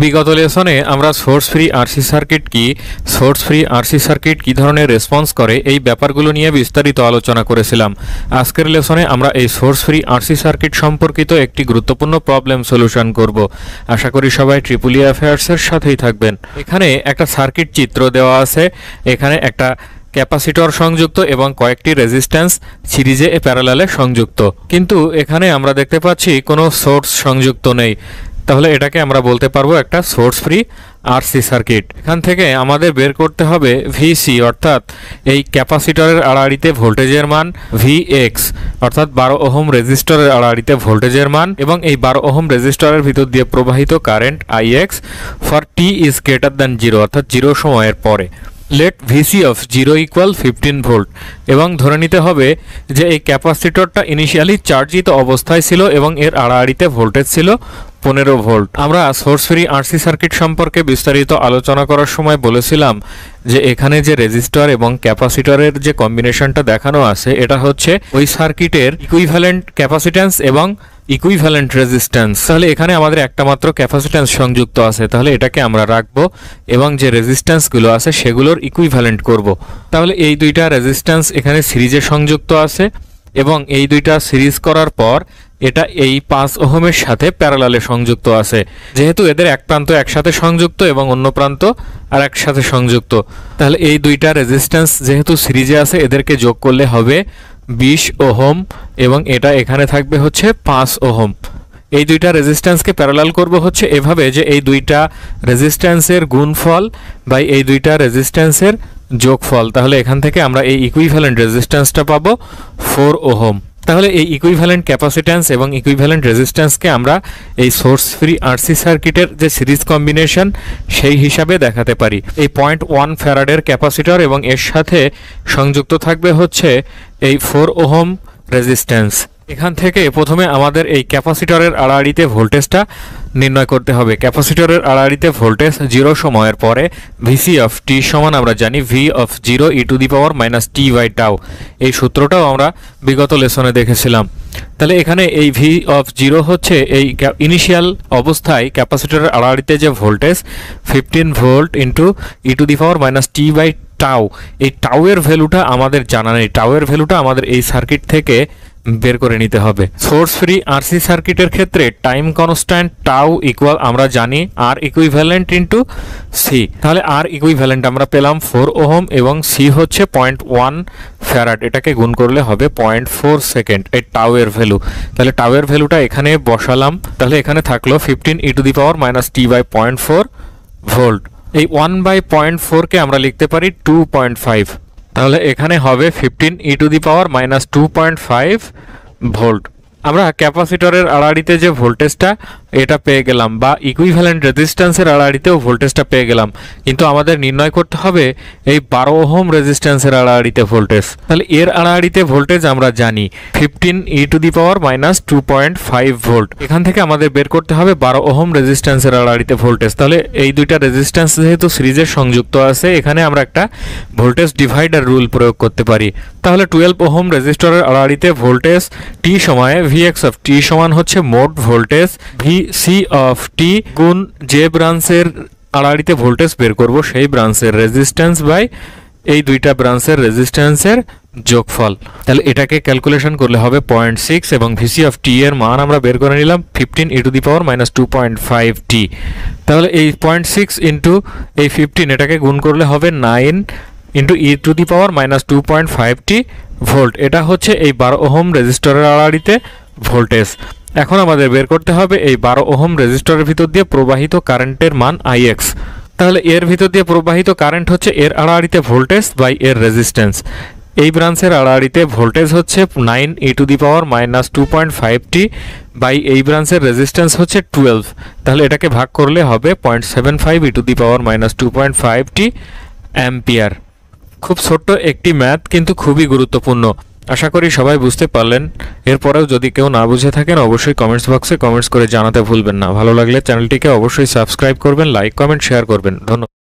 বিগত লেসনে আমরা source free RC circuit কি ধরনের রেসপন্স করে এই ব্যাপারগুলো নিয়ে বিস্তারিত আলোচনা করেছিলাম। আজকের লেসনে আমরা এই সোর্স ফ্রি আরসি সার্কিট সম্পর্কিত একটি গুরুত্বপূর্ণ প্রবলেম সলিউশন করব। আশা করি সবাই ট্রিপল অ্যাফেয়ার্সের সাথেই থাকবেন। এখানে একটা সার্কিট চিত্র দেওয়া আছে, এখানে একটা ক্যাপাসিটর সংযুক্ত এবং কয়েকটি রেজিস্ট্যান্স সিরিজে প্যারালালে সংযুক্ত, কিন্তু এখানে আমরা দেখতে পাচ্ছি কোনো সোর্স সংযুক্ত নেই। তাহলে এটাকে আমরা বলতে পারবো একটা সোর্স ফ্রি আরসি সার্কিট। এখান থেকে আমাদের বের করতে হবে ভিসি, অর্থাৎ এই ক্যাপাসিটরের আড়াআড়িতে ভোল্টেজের মান, ভিএক্স অর্থাৎ 12 ওহম রেজিস্টরের আড়াআড়িতে ভোল্টেজের মান, এবং এই 12 ওহম রেজিস্টরের ভিতর দিয়ে প্রবাহিত current i x for t is greater than 0, অর্থাৎ 0 সময়ের পরে। Let v c of 0 equal 15 volt, এবং ধরে নিতে হবে যে এই ক্যাপাসিটরটা ইনিশিয়ালি চার্জিত অবস্থায় ছিল এবং এর আড়াআড়িতে ভোল্টেজ ছিল 15 ভোল্ট। আমরা সোর্স ফ্রি আরসি সার্কিট সম্পর্কে বিস্তারিত আলোচনা করার সময় বলেছিলাম যে এখানে যে রেজিস্টর এবং ক্যাপাসিটরের যে কম্বিনেশনটা দেখানো আছে এটা হচ্ছে ওই সার্কিটের ইকুইভ্যালেন্ট ক্যাপাসিট্যান্স এবং ইকুইভ্যালেন্ট রেজিস্ট্যান্স। তাহলে এখানে আমাদের একটা মাত্র ক্যাপাসিট্যান্স সংযুক্ত আছে, তাহলে এটাকে আমরা রাখবো এবং যে রেজিস্ট্যান্সগুলো আছে সেগুলোর ইকুইভ্যালেন্ট করব। তাহলে এই দুইটা রেজিস্ট্যান্স এখানে সিরিজে সংযুক্ত আছে এবং এই দুইটা সিরিজ করার পর এটা এই 5 ওহমের সাথে প্যারালালে সংযুক্ত আছে। যেহেতু এদের এক প্রান্ত একসাথে সংযুক্ত এবং অন্য প্রান্ত আর একসাথে সংযুক্ত, তাহলে এই দুইটা রেজিস্ট্যান্স যেহেতু সিরিজে আছে এদেরকে যোগ করলে হবে 20 ওহম এবং এটা এখানে থাকবে হচ্ছে 5 ওহম। এই দুইটা রেজিস্ট্যান্সকে প্যারালাল করব হচ্ছে এভাবে যে এই দুইটা রেজিস্ট্যান্সের গুণফল বাই এই দুইটা রেজিস্ট্যান্সের যোগফল। তাহলে এখান থেকে আমরা এই ইকুইভ্যালেন্ট রেজিস্ট্যান্সটা পাবো 4 ওহম। তাহলে এই ইকুইভ্যালেন্ট ক্যাপাসিট্যান্স এবং ইকুইভ্যালেন্ট রেজিস্ট্যান্সকে আমরা এই সোর্স ফ্রি আরসি সার্কিটের যে সিরিজ কম্বিনেশন সেই হিসাবে দেখাতে পারি। এই 0.1 ফ্যারাডের ক্যাপাসিটর এবং এর সাথে সংযুক্ত থাকবে হচ্ছে এই 4 ওহম রেজিস্ট্যান্স। এখান থেকে প্রথমে আমাদের এই ক্যাপাসিটরের আড়াআড়িতে ভোল্টেজটা নির্ণয় করতে হবে। ক্যাপাসিটরের আড়াআড়িতে ভোল্টেজ 0 সময়ের পরে ভিসি অফ টি সমান আমরা জানি v of 0 e to the power minus t by tau. এই সূত্রটাও আমরা বিগত লেসনে দেখেছিলাম। তাহলে এখানে এই ভি অফ 0 হচ্ছে এই ইনিশিয়াল অবস্থায় ক্যাপাসিটরের আড়াআড়িতে যে voltage 15 volt into e to the power minus t by tau. এই টাউ এর ভ্যালুটা আমাদের জানা নেই, টাউ এর ভ্যালুটা আমাদের এই সার্কিট থেকে বের করে নিতে হবে। সোর্স ফ্রি আরসি সার্কিটের ক্ষেত্রে টাইম কনস্ট্যান্ট টাউ ইকুয়াল আমরা জানি আর ইকুইভ্যালেন্ট ইন্টু সি। তাহলে আর ইকুইভ্যালেন্ট আমরা পেলাম 4 ওহম এবং সি হচ্ছে 0.1 ফ্যারাড, এটাকে গুণ করলে হবে 0.4 সেকেন্ড এই টাউ এর ভ্যালু। তাহলে টাউ এর ভ্যালুটা এখানে বসালাম, তাহলে এখানে থাকলো 15 e to the power minus t by 0.4 volt. এই 1 বাই 0.4 কে আমরা লিখতে পারি 2.5। তাহলে এখানে হবে 15 e to the power minus 2.5 volt. আমরা ক্যাপাসিটরের আড়াআড়িতে যে ভোল্টেজটা এটা পেয়ে গেলাম, বা ইকুইভ্যালেন্ট রেজিস্ট্যান্সের আড়াআড়িতেও ভোল্টেজটা পেয়ে গেলাম, কিন্তু আমাদের নির্ণয় করতে হবে এই 12 ওহম রেজিস্ট্যান্সের আড়াআড়িতে ভোল্টেজ। তাহলে এর আড়াআড়িতে ভোল্টেজ আমরা জানি 15 e to the power minus 2.5 volt. এখান থেকে আমাদের বের করতে হবে 12 ওহম রেজিস্ট্যান্সের আড়াআড়িতে ভোল্টেজ। তাহলে এই দুইটা রেজিস্ট্যান্স যেহেতু সিরিজে সংযুক্ত আছে, এখানে আমরা একটা ভোল্টেজ ডিভাইডার রুল প্রয়োগ করতে পারি। তাহলে 12 ওহম রেজিস্টরের আড়াআড়িতে ভোল্টেজ টি সময়ে ভিএক্স অফ টি সমান হচ্ছে মোট ভোল্টেজ ভিসি অফ টি গুণ যে ব্রাঞ্চের আড়াআড়িতে ভোল্টেজ বের করব সেই ব্রাঞ্চের রেজিস্ট্যান্স বাই এই দুইটা ব্রাঞ্চের রেজিস্ট্যান্সের যোগফল। তাহলে এটাকে ক্যালকুলেশন করলে হবে 0.6 এবং ভিসি অফ টি এর মান আমরা বের করে নিলাম 15 e to the power minus 2.5 টি। তাহলে এই 0.6 ইন্টু এই 15 এটাকে গুণ করলে হবে 9 into e to the power minus 2.5 T volt. এটা হচ্ছে এই 12 ওহম রেজিস্টরের আড়াআড়িতে ভোল্টেজ। এখন আমাদের বের করতে হবে এই 12 ওহম রেজিস্টরের ভিতর দিয়ে প্রবাহিত কারেন্টের মান আইএক্স। তাহলে এর ভিতর দিয়ে প্রবাহিত কারেন্ট হচ্ছে এর আড়াআড়িতে ভোল্টেজ বাই এর রেজিস্ট্যান্স। এই ব্রাঞ্চের আড়াআড়িতে ভোল্টেজ হচ্ছে 9 e to the power minus 2.5 t by এই ব্রাঞ্চের রেজিস্ট্যান্স হচ্ছে 12। তাহলে এটাকে ভাগ করলে হবে 0.75 e to the power minus 2.5 t ampere. খুব ছোট্ট একটি ম্যাথ, কিন্তু খুবই গুরুত্বপূর্ণ। আশা করি সবাই বুঝতে পারলেন। এরপরেও যদি কেউ না বুঝে থাকেন অবশ্যই কমেন্টস বক্সে কমেন্টস করে জানাতে ভুলবেন না। ভালো লাগলে চ্যানেলটিকে অবশ্যই সাবস্ক্রাইব করবেন, লাইক কমেন্ট শেয়ার করবেন। ধন্যবাদ।